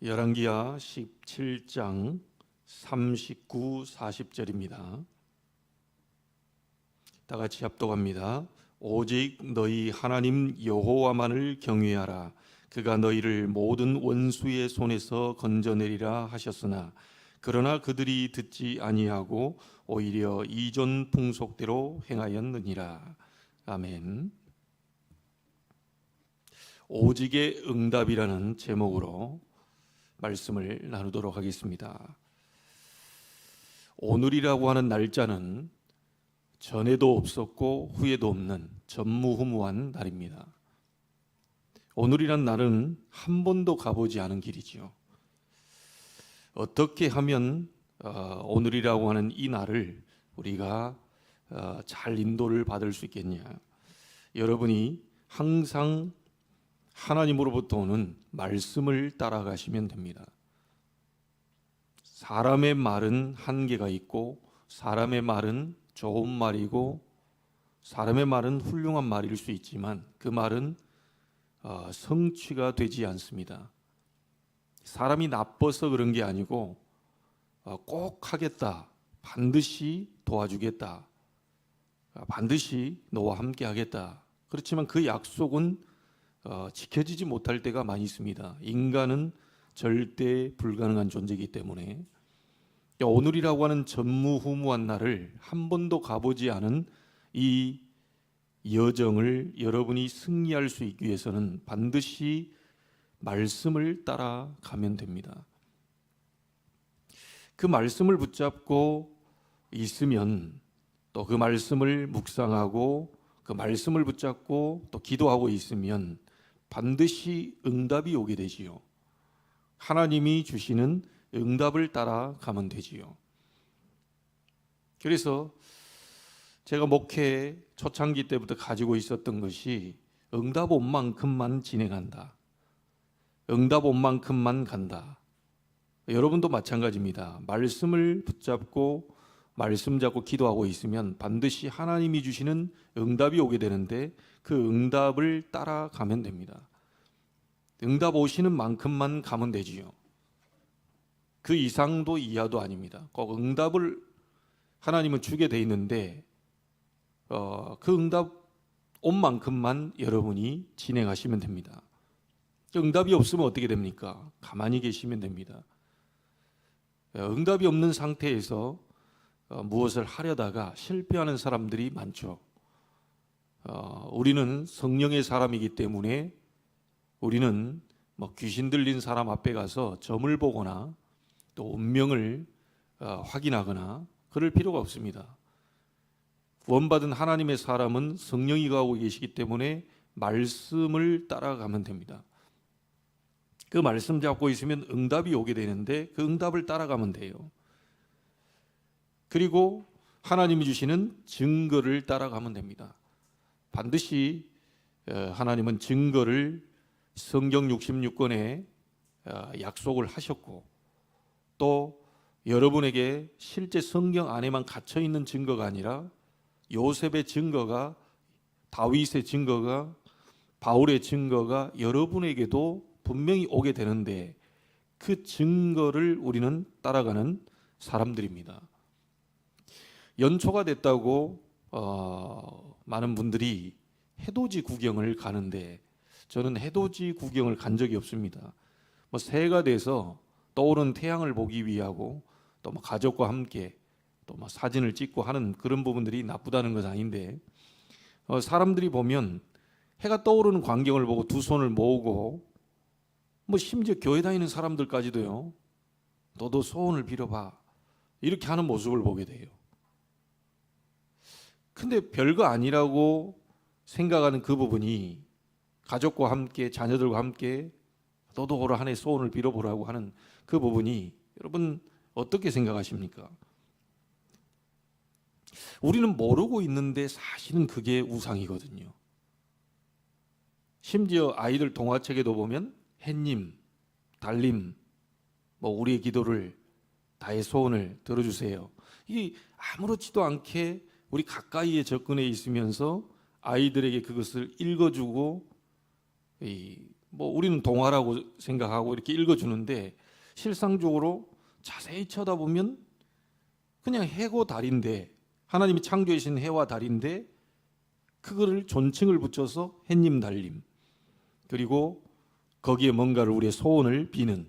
열왕기하 17장 39, 40절입니다. 다 같이 합독합니다. 오직 너희 하나님 여호와만을 경외하라. 그가 너희를 모든 원수의 손에서 건져내리라 하셨으나 그러나 그들이 듣지 아니하고 오히려 이전 풍속대로 행하였느니라. 아멘. 오직의 응답이라는 제목으로 말씀을 나누도록 하겠습니다. 오늘이라고 하는 날짜는 전에도 없었고 후에도 없는 전무후무한 날입니다. 오늘이란 날은 한 번도 가보지 않은 길이지요. 어떻게 하면 오늘이라고 하는 이 날을 우리가 잘 인도를 받을 수 있겠냐? 여러분이 항상 하나님으로부터 오는 말씀을 따라가시면 됩니다. 사람의 말은 한계가 있고 사람의 말은 좋은 말이고 사람의 말은 훌륭한 말일 수 있지만 그 말은 성취가 되지 않습니다. 사람이 나빠서 그런 게 아니고 꼭 하겠다, 반드시 도와주겠다, 반드시 너와 함께 하겠다. 그렇지만 그 약속은 지켜지지 못할 때가 많이 있습니다. 인간은 절대 불가능한 존재이기 때문에 오늘이라고 하는 전무후무한 날을 한 번도 가보지 않은 이 여정을 여러분이 승리할 수 있기 위해서는 반드시 말씀을 따라가면 됩니다. 그 말씀을 붙잡고 있으면 또 그 말씀을 묵상하고 그 말씀을 붙잡고 또 기도하고 있으면 반드시 응답이 오게 되지요. 하나님이 주시는 응답을 따라가면 되지요. 그래서 제가 목회 초창기 때부터 가지고 있었던 것이 응답 온 만큼만 진행한다. 응답 온 만큼만 간다. 여러분도 마찬가지입니다. 말씀을 붙잡고 말씀 잡고 기도하고 있으면 반드시 하나님이 주시는 응답이 오게 되는데 그 응답을 따라가면 됩니다. 응답 오시는 만큼만 가면 되지요. 그 이상도 이하도 아닙니다. 꼭 응답을 하나님은 주게 돼 있는데 그 응답 온 만큼만 여러분이 진행하시면 됩니다. 응답이 없으면 어떻게 됩니까? 가만히 계시면 됩니다. 응답이 없는 상태에서 무엇을 하려다가 실패하는 사람들이 많죠. 우리는 성령의 사람이기 때문에 우리는 귀신 들린 사람 앞에 가서 점을 보거나 또 운명을 확인하거나 그럴 필요가 없습니다. 구원받은 하나님의 사람은 성령이 가고 계시기 때문에 말씀을 따라가면 됩니다. 그 말씀 잡고 있으면 응답이 오게 되는데 그 응답을 따라가면 돼요. 그리고 하나님이 주시는 증거를 따라가면 됩니다. 반드시 하나님은 증거를 성경 66권에 약속을 하셨고 또 여러분에게 실제 성경 안에만 갇혀 있는 증거가 아니라 요셉의 증거가, 다윗의 증거가, 바울의 증거가 여러분에게도 분명히 오게 되는데 그 증거를 우리는 따라가는 사람들입니다. 연초가 됐다고 많은 분들이 해돋이 구경을 가는데 저는 해돋이 구경을 간 적이 없습니다. 새해가 돼서 떠오르는 태양을 보기 위하고 또 가족과 함께 또 사진을 찍고 하는 그런 부분들이 나쁘다는 것은 아닌데 사람들이 보면 해가 떠오르는 광경을 보고 두 손을 모으고 심지어 교회 다니는 사람들까지도요. 너도 소원을 빌어봐. 이렇게 하는 모습을 보게 돼요. 근데 별거 아니라고 생각하는 그 부분이 가족과 함께 자녀들과 함께 너도 올 한 해 소원을 빌어보라고 하는 그 부분이 여러분 어떻게 생각하십니까? 우리는 모르고 있는데 사실은 그게 우상이거든요. 심지어 아이들 동화책에도 보면 햇님, 달님, 우리의 기도를 나의 소원을 들어주세요. 이게 아무렇지도 않게 우리 가까이에 접근해 있으면서 아이들에게 그것을 읽어주고 뭐 우리는 동화라고 생각하고 이렇게 읽어주는데 실상적으로 자세히 쳐다보면 그냥 해고 달인데, 하나님이 창조해 주신 해와 달인데 그거를 존칭을 붙여서 햇님 달님, 그리고 거기에 뭔가를 우리의 소원을 비는,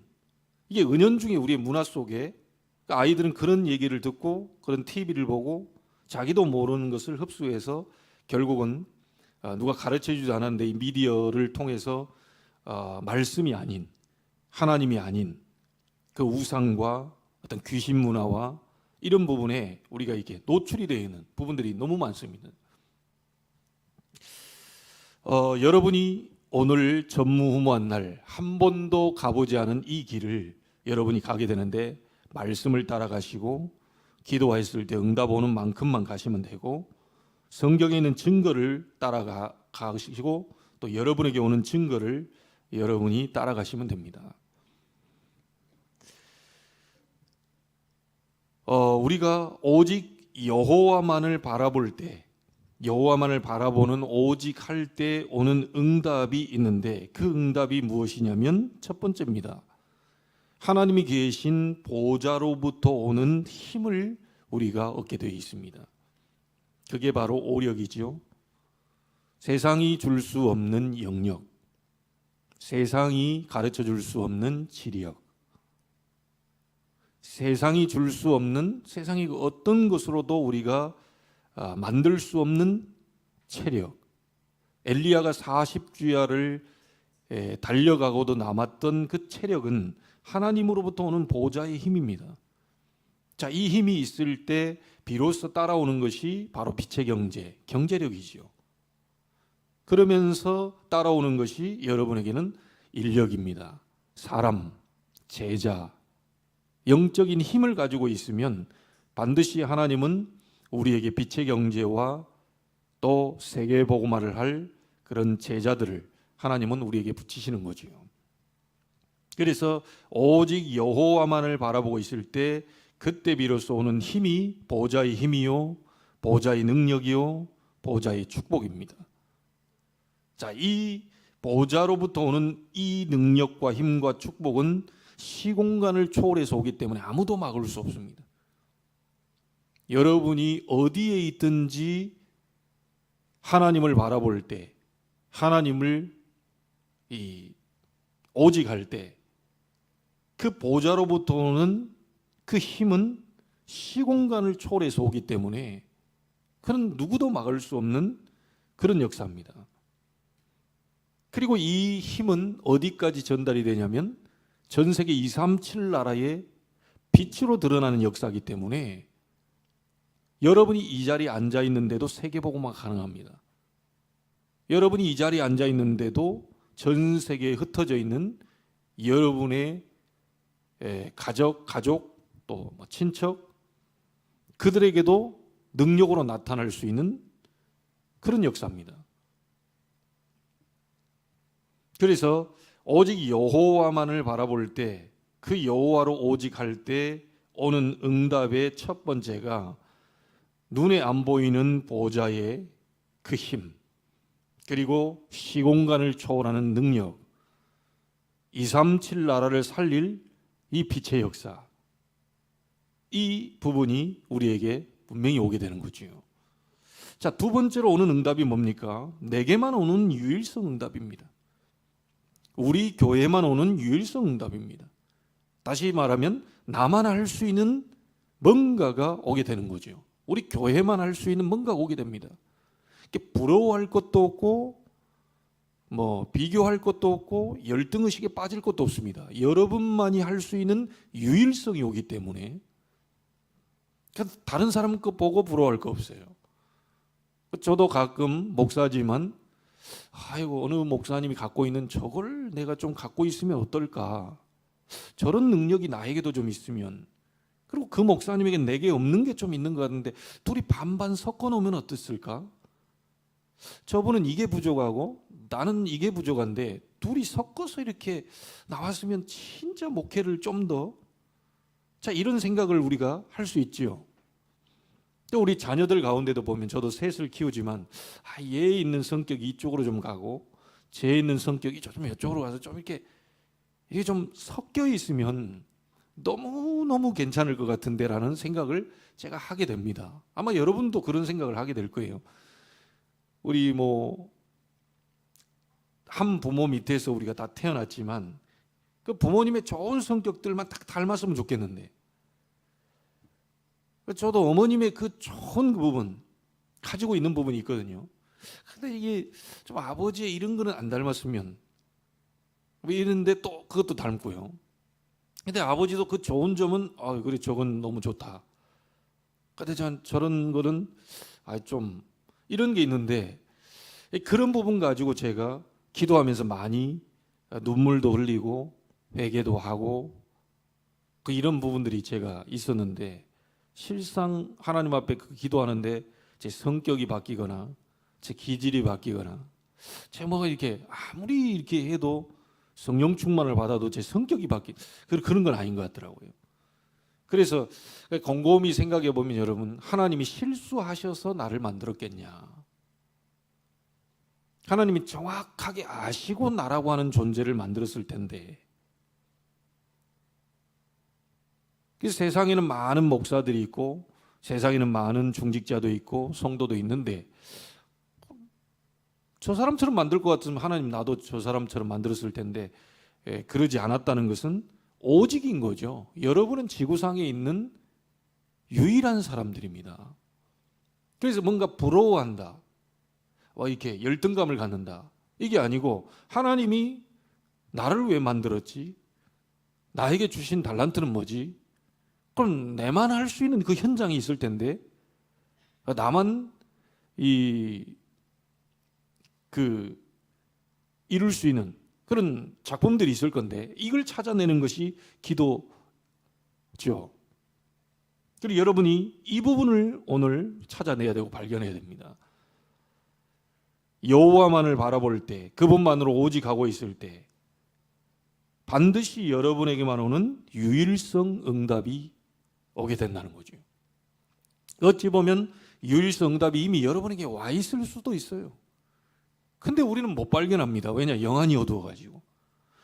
이게 은연중에 우리의 문화 속에, 아이들은 그런 얘기를 듣고 그런 TV를 보고 자기도 모르는 것을 흡수해서 결국은 누가 가르쳐주지 않았는데 이 미디어를 통해서 말씀이 아닌, 하나님이 아닌 그 우상과 어떤 귀신 문화와 이런 부분에 우리가 이렇게 노출이 되어 있는 부분들이 너무 많습니다. 여러분이 오늘 전무후무한 날 한 번도 가보지 않은 이 길을 여러분이 가게 되는데, 말씀을 따라가시고 기도했을 때 응답 오는 만큼만 가시면 되고, 성경에 있는 증거를 따라가시고 또 여러분에게 오는 증거를 여러분이 따라가시면 됩니다. 우리가 오직 여호와만을 바라볼 때, 여호와만을 바라보는 오직 할 때 오는 응답이 있는데, 그 응답이 무엇이냐면 첫 번째입니다. 하나님이 계신 보좌로부터 오는 힘을 우리가 얻게 되어 있습니다. 그게 바로 오력이죠. 세상이 줄 수 없는 영역, 세상이 가르쳐 줄 수 없는 지력, 세상이 줄 수 없는, 세상이 어떤 것으로도 우리가 만들 수 없는 체력. 엘리야가 40주야를 달려가고도 남았던 그 체력은 하나님으로부터 오는 보좌의 힘입니다. 자, 이 힘이 있을 때 비로소 따라오는 것이 바로 빛의 경제, 경제력이지요. 그러면서 따라오는 것이 여러분에게는 인력입니다. 사람, 제자, 영적인 힘을 가지고 있으면 반드시 하나님은 우리에게 빛의 경제와 또 세계 복음화를 할 그런 제자들을 하나님은 우리에게 붙이시는 거지요. 그래서 오직 여호와만을 바라보고 있을 때 그때 비로소 오는 힘이 보좌의 힘이요, 보좌의 능력이요, 보좌의 축복입니다. 자, 이 보좌로부터 오는 이 능력과 힘과 축복은 시공간을 초월해서 오기 때문에 아무도 막을 수 없습니다. 여러분이 어디에 있든지 하나님을 바라볼 때, 하나님을 오직 할 때 그 보좌로부터 오는 그 힘은 시공간을 초월해서 오기 때문에 그는 누구도 막을 수 없는 그런 역사입니다. 그리고 이 힘은 어디까지 전달이 되냐면 전 세계 237 나라의 빛으로 드러나는 역사이기 때문에 여러분이 이 자리에 앉아 있는데도 세계복음화가 가능합니다. 여러분이 이 자리에 앉아 있는데도 전 세계에 흩어져 있는 여러분의 가족 또 친척, 그들에게도 능력으로 나타날 수 있는 그런 역사입니다. 그래서 오직 여호와만을 바라볼 때, 그 여호와로 오직 할 때 오는 응답의 첫 번째가 눈에 안 보이는 보좌의 그 힘, 그리고 시공간을 초월하는 능력, 237 나라를 살릴 이 빛의 역사, 이 부분이 우리에게 분명히 오게 되는 거지요. 자, 두 번째로 오는 응답이 뭡니까? 내게만 오는 유일성 응답입니다. 우리 교회만 오는 유일성 응답입니다. 다시 말하면 나만 할 수 있는 뭔가가 오게 되는 거죠. 우리 교회만 할 수 있는 뭔가가 오게 됩니다. 부러워할 것도 없고 비교할 것도 없고 열등의식에 빠질 것도 없습니다. 여러분만이 할 수 있는 유일성이 오기 때문에 다른 사람 거 보고 부러워할 거 없어요. 저도 가끔 목사지만 아이고, 어느 목사님이 갖고 있는 저걸 내가 좀 갖고 있으면 어떨까, 저런 능력이 나에게도 좀 있으면, 그리고 그 목사님에게 내게 없는 게 좀 있는 것 같은데 둘이 반반 섞어 놓으면 어땠을까? 저분은 이게 부족하고 나는 이게 부족한데 둘이 섞어서 이렇게 나왔으면 진짜 목회를 좀 더, 자, 이런 생각을 우리가 할 수 있지요. 또 우리 자녀들 가운데도 보면, 저도 셋을 키우지만 얘에 있는 성격이 이쪽으로 좀 가고 제 있는 성격이 좀 이쪽으로 가서 좀 이렇게 이게 좀 섞여 있으면 너무너무 괜찮을 것 같은데라는 생각을 제가 하게 됩니다. 아마 여러분도 그런 생각을 하게 될 거예요. 우리 한 부모 밑에서 우리가 다 태어났지만 그 부모님의 좋은 성격들만 딱 닮았으면 좋겠는데, 저도 어머님의 그 좋은 그 부분 가지고 있는 부분이 있거든요. 근데 이게 좀 아버지의 이런 거는 안 닮았으면 이런데 또 그것도 닮고요. 근데 아버지도 그 좋은 점은 그래 저건 너무 좋다. 근데 저런 거는 좀 이런 게 있는데, 그런 부분 가지고 제가 기도하면서 많이 눈물도 흘리고 회개도 하고 이런 부분들이 제가 있었는데, 실상 하나님 앞에 기도하는데 제 성격이 바뀌거나 제 기질이 바뀌거나 제 뭐가 이렇게 아무리 이렇게 해도 성령 충만을 받아도 제 성격이 그런 건 아닌 것 같더라고요. 그래서 곰곰이 생각해 보면 여러분, 하나님이 실수하셔서 나를 만들었겠냐? 하나님이 정확하게 아시고 나라고 하는 존재를 만들었을 텐데, 그래서 세상에는 많은 목사들이 있고 세상에는 많은 중직자도 있고 성도도 있는데, 저 사람처럼 만들 것 같으면 하나님 나도 저 사람처럼 만들었을 텐데 그러지 않았다는 것은 오직인 거죠. 여러분은 지구상에 있는 유일한 사람들입니다. 그래서 뭔가 부러워한다, 이렇게 열등감을 갖는다, 이게 아니고 하나님이 나를 왜 만들었지? 나에게 주신 달란트는 뭐지? 그럼 내만 할 수 있는 그 현장이 있을 텐데, 나만 이룰 수 있는 그런 작품들이 있을 건데, 이걸 찾아내는 것이 기도죠. 그리고 여러분이 이 부분을 오늘 찾아내야 되고 발견해야 됩니다. 여호와만을 바라볼 때, 그분만으로 오직하고 있을 때 반드시 여러분에게만 오는 유일성 응답이 오게 된다는 거죠. 어찌 보면 유일성 응답이 이미 여러분에게 와 있을 수도 있어요. 근데 우리는 못 발견합니다. 왜냐? 영안이 어두워가지고.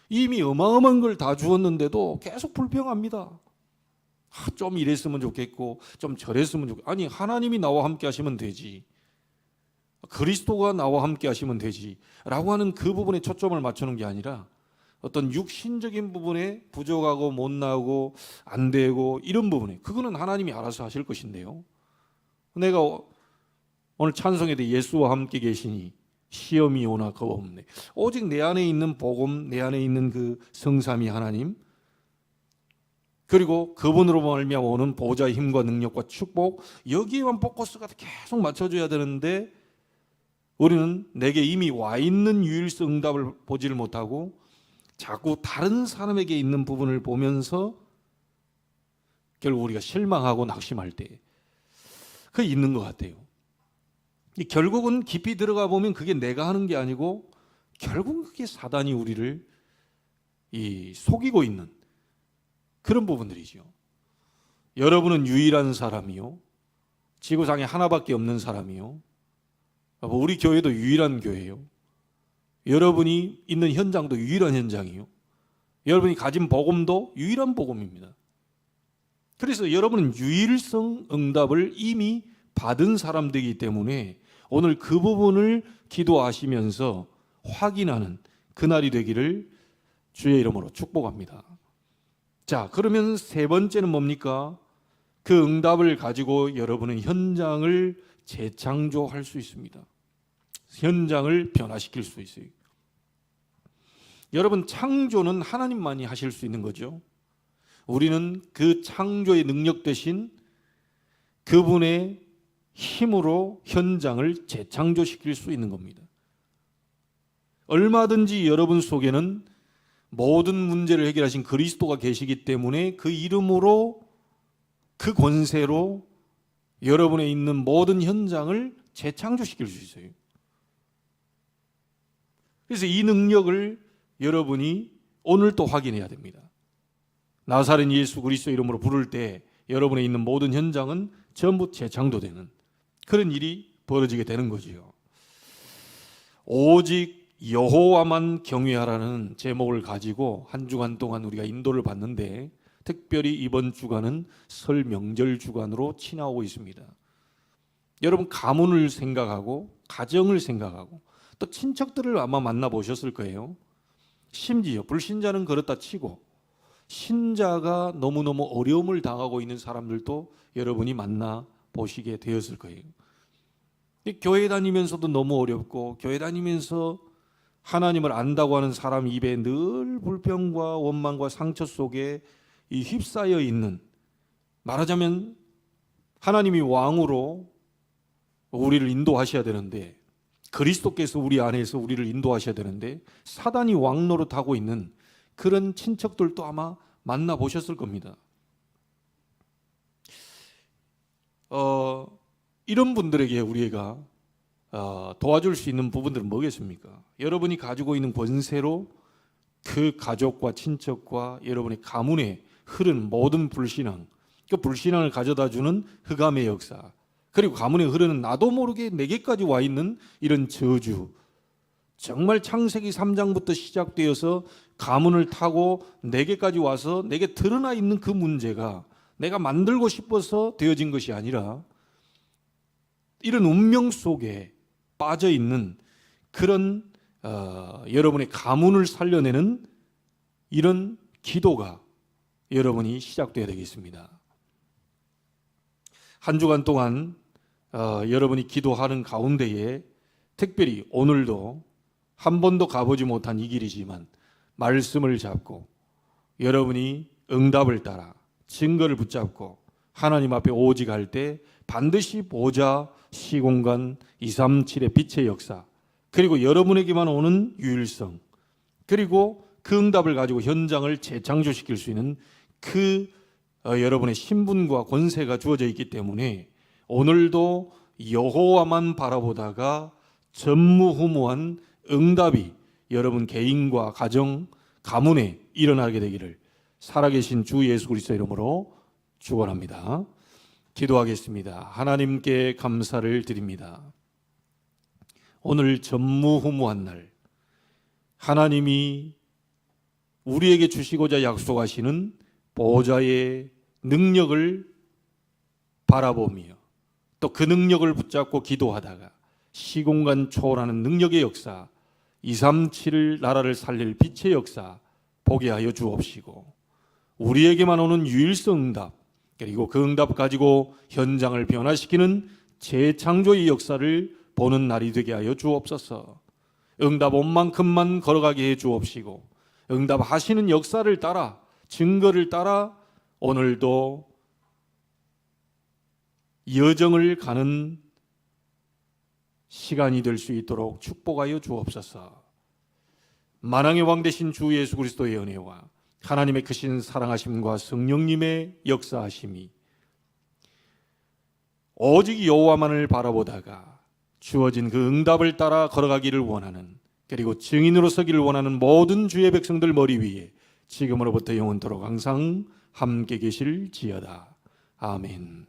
이미 어마어마한 걸 다 주었는데도 계속 불평합니다. 좀 이랬으면 좋겠고 좀 저랬으면 좋겠고. 아니, 하나님이 나와 함께 하시면 되지, 그리스도가 나와 함께 하시면 되지 라고 하는 그 부분에 초점을 맞추는 게 아니라 어떤 육신적인 부분에 부족하고 못나고 안 되고 이런 부분에, 그거는 하나님이 알아서 하실 것인데요, 내가 오늘 찬송에 대해 예수와 함께 계시니 시험이 오나 겁없네, 오직 내 안에 있는 복음, 내 안에 있는 그 성삼위 하나님, 그리고 그분으로 말미암아 오는 보좌의 힘과 능력과 축복, 여기에만 포커스가 계속 맞춰줘야 되는데, 우리는 내게 이미 와 있는 유일성 응답을 보지를 못하고 자꾸 다른 사람에게 있는 부분을 보면서 결국 우리가 실망하고 낙심할 때 그게 있는 것 같아요. 결국은 깊이 들어가 보면 그게 내가 하는 게 아니고 결국은 그게 사단이 우리를 속이고 있는 그런 부분들이죠. 여러분은 유일한 사람이요, 지구상에 하나밖에 없는 사람이요, 우리 교회도 유일한 교회요, 여러분이 있는 현장도 유일한 현장이요, 여러분이 가진 복음도 유일한 복음입니다. 그래서 여러분은 유일성 응답을 이미 받은 사람들이기 때문에 오늘 그 부분을 기도하시면서 확인하는 그날이 되기를 주의 이름으로 축복합니다. 자, 그러면 세 번째는 뭡니까? 그 응답을 가지고 여러분은 현장을 재창조할 수 있습니다. 현장을 변화시킬 수 있어요. 여러분, 창조는 하나님만이 하실 수 있는 거죠. 우리는 그 창조의 능력 대신 그분의 힘으로 현장을 재창조시킬 수 있는 겁니다. 얼마든지 여러분 속에는 모든 문제를 해결하신 그리스도가 계시기 때문에 그 이름으로, 그 권세로 여러분에 있는 모든 현장을 재창조시킬 수 있어요. 그래서 이 능력을 여러분이 오늘 또 확인해야 됩니다. 나사렛 예수 그리스도 이름으로 부를 때 여러분에 있는 모든 현장은 전부 재창조되는 그런 일이 벌어지게 되는 거지요. 오직 여호와만 경외하라는 제목을 가지고 한 주간 동안 우리가 인도를 받는데, 특별히 이번 주간은 설 명절 주간으로 지나오고 있습니다. 여러분, 가문을 생각하고 가정을 생각하고 또 친척들을 아마 만나보셨을 거예요. 심지어 불신자는 그렇다 치고 신자가 너무너무 어려움을 당하고 있는 사람들도 여러분이 만나보시게 되었을 거예요. 교회 다니면서도 너무 어렵고, 교회 다니면서 하나님을 안다고 하는 사람 입에 늘 불평과 원망과 상처 속에 이 휩싸여 있는, 말하자면 하나님이 왕으로 우리를 인도하셔야 되는데, 그리스도께서 우리 안에서 우리를 인도하셔야 되는데 사단이 왕노릇하고 있는 그런 친척들도 아마 만나보셨을 겁니다. 이런 분들에게 우리가 도와줄 수 있는 부분들은 뭐겠습니까? 여러분이 가지고 있는 권세로 그 가족과 친척과 여러분의 가문에 흐른 모든 불신앙, 그 불신앙을 가져다주는 흑암의 역사, 그리고 가문에 흐르는 나도 모르게 내게까지 와 있는 이런 저주, 정말 창세기 3장부터 시작되어서 가문을 타고 내게까지 와서 내게 드러나 있는 그 문제가 내가 만들고 싶어서 되어진 것이 아니라 이런 운명 속에 빠져 있는 그런 여러분의 가문을 살려내는 이런 기도가 여러분이 시작되어야 되겠습니다. 한 주간 동안 여러분이 기도하는 가운데에 특별히 오늘도 한 번도 가보지 못한 이 길이지만 말씀을 잡고 여러분이 응답을 따라 증거를 붙잡고 하나님 앞에 오직할 때 반드시 보좌, 시공간, 237의 빛의 역사, 그리고 여러분에게만 오는 유일성, 그리고 그 응답을 가지고 현장을 재창조시킬 수 있는 그 여러분의 신분과 권세가 주어져 있기 때문에 오늘도 여호와만 바라보다가 전무후무한 응답이 여러분 개인과 가정, 가문에 일어나게 되기를 살아계신 주 예수 그리스도 이름으로 축원합니다. 기도하겠습니다. 하나님께 감사를 드립니다. 오늘 전무후무한 날 하나님이 우리에게 주시고자 약속하시는 보좌의 능력을 바라보며 또 그 능력을 붙잡고 기도하다가 시공간 초월하는 능력의 역사, 237을 나라를 살릴 빛의 역사 보게 하여 주옵시고, 우리에게만 오는 유일성 응답, 그리고 그 응답 가지고 현장을 변화시키는 재창조의 역사를 보는 날이 되게 하여 주옵소서. 응답 온 만큼만 걸어가게 해 주옵시고, 응답하시는 역사를 따라, 증거를 따라 오늘도 여정을 가는 시간이 될 수 있도록 축복하여 주옵소서. 만왕의 왕 되신 주 예수 그리스도의 은혜와 하나님의 크신 사랑하심과 성령님의 역사하심이 오직 여호와만을 바라보다가 주어진 그 응답을 따라 걸어가기를 원하는, 그리고 증인으로 서기를 원하는 모든 주의 백성들 머리 위에 지금으로부터 영원토록 항상 함께 계실지어다. 아멘.